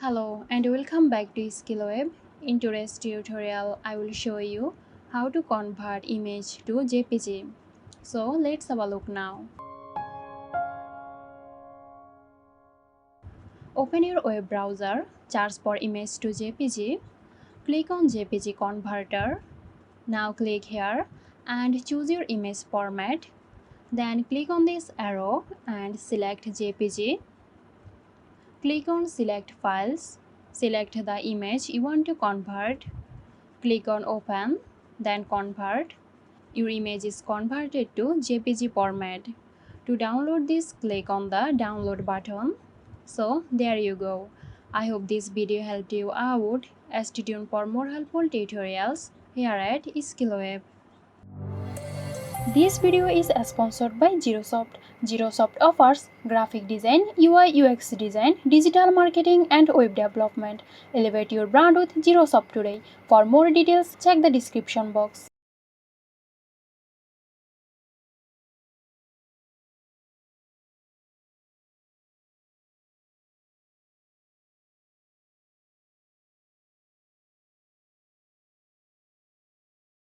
Hello and welcome back to SkillWeb. In today's tutorial, I will show you how to convert image to JPG. So let's have a look now. Open your web browser, search for image to JPG, click on JPG converter. Now click here and choose your image format. Then click on this arrow and select JPG. Click on select files. Select the image you want to convert. Click on open, then convert. Your image is converted to JPG format. To download this, click on the download button. So there you go. I hope this video helped you out. Stay tuned for more helpful tutorials here at SkillWeb. This video is sponsored by Girosoft. Girosoft offers graphic design, UI UX design, digital marketing and web development. Elevate your brand with Girosoft today. For more details, check the description box.